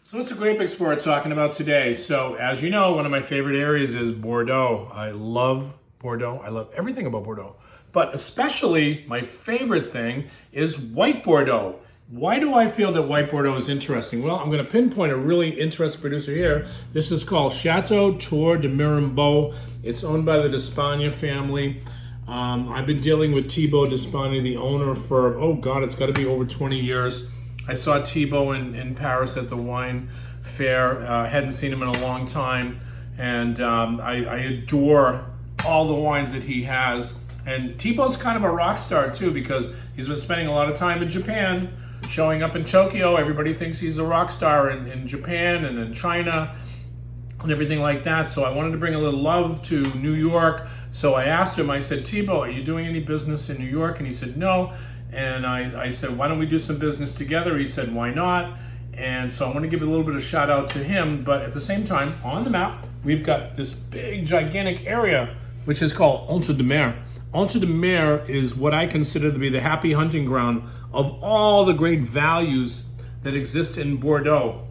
So what's the grape explorer talking about today? So as you know, one of my favorite areas is Bordeaux. I love Bordeaux. I love everything about Bordeaux. But especially my favorite thing is white Bordeaux. Why do I feel that white Bordeaux is interesting? Well, I'm going to pinpoint a really interesting producer here. This is called Chateau Tour de Mirambeau. It's owned by the DeSpagne family. I've been dealing with Thibaut DeSpagne, the owner, for, oh God, it's got to be over 20 years. I saw Thibaut in Paris at the wine fair. Hadn't seen him in a long time. And I adore all the wines that he has. And Thibaut's kind of a rock star too, because he's been spending a lot of time in Japan, showing up in Tokyo. Everybody thinks he's a rock star in Japan and in China and everything like that. So I wanted to bring a little love to New York. So I asked him, I said, Thibaut, are you doing any business in New York? And he said, no. And I said, why don't we do some business together? He said, why not? And so I want to give a little bit of shout out to him. But at the same time, on the map, we've got this big, gigantic area, which is called Entre Deux. Entre Deux is what I consider to be the happy hunting ground of all the great values that exist in Bordeaux.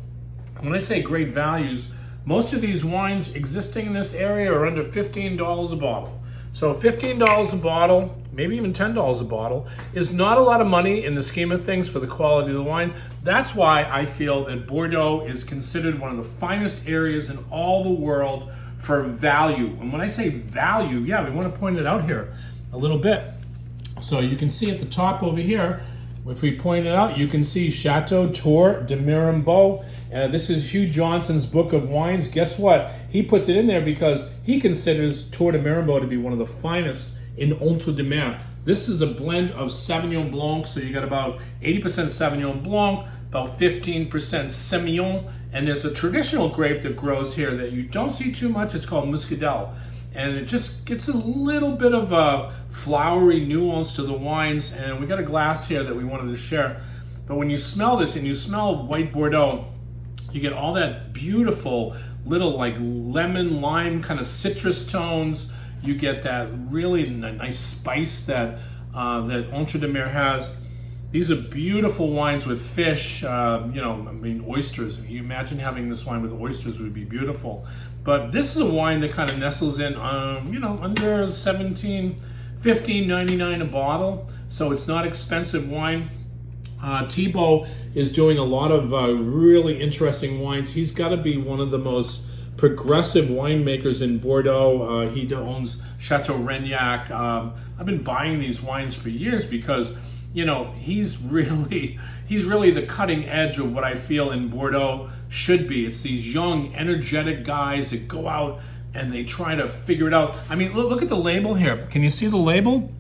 When I say great values, most of these wines existing in this area are under $15 a bottle. So $15 a bottle, maybe even $10 a bottle, is not a lot of money in the scheme of things for the quality of the wine. That's why I feel that Bordeaux is considered one of the finest areas in all the world for value. And when I say value, yeah, we want to point it out here a little bit. So you can see at the top over here, if we point it out, you can see Chateau Tour de Mirambeau. This is Hugh Johnson's book of wines. Guess what? He puts it in there because he considers Tour de Mirambeau to be one of the finest in Entre Deux. This is a blend of Sauvignon Blanc, so you got about 80% Sauvignon Blanc, about 15% Semillon, and there's a traditional grape that grows here that you don't see too much. It's called Muscadelle. And it just gets a little bit of a flowery nuance to the wines. And we got a glass here that we wanted to share. But when you smell this and you smell white Bordeaux, you get all that beautiful little like lemon, lime kind of citrus tones. You get that really nice spice that Entre Deux has. These are beautiful wines with fish, oysters. You imagine having this wine with oysters would be beautiful. But this is a wine that kind of nestles in, under $15.99 a bottle. So it's not expensive wine. Thibaut is doing a lot of really interesting wines. He's got to be one of the most progressive winemakers in Bordeaux. He owns Chateau Regnac. I've been buying these wines for years because he's really the cutting edge of what I feel in Bordeaux should be. It's these young, energetic guys that go out and they try to figure it out. I mean, look at the label here. Can you see the label?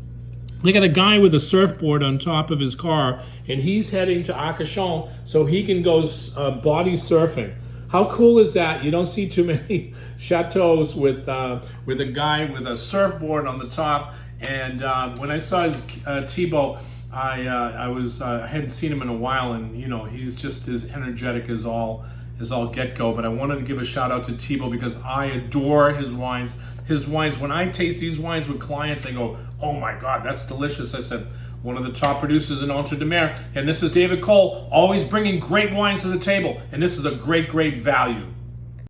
They got a guy with a surfboard on top of his car, and he's heading to Arcachon so he can go body surfing. How cool is that? You don't see too many chateaus with a guy with a surfboard on the top. And when I saw Thibaut, I hadn't seen him in a while, and he's just as energetic as all get-go. But I wanted to give a shout out to Thibaut because I adore his wines. When I taste these wines with clients, they go, "Oh my God, that's delicious." I said, one of the top producers in Entre Deux, and this is David Cole, always bringing great wines to the table, and this is a great, great value.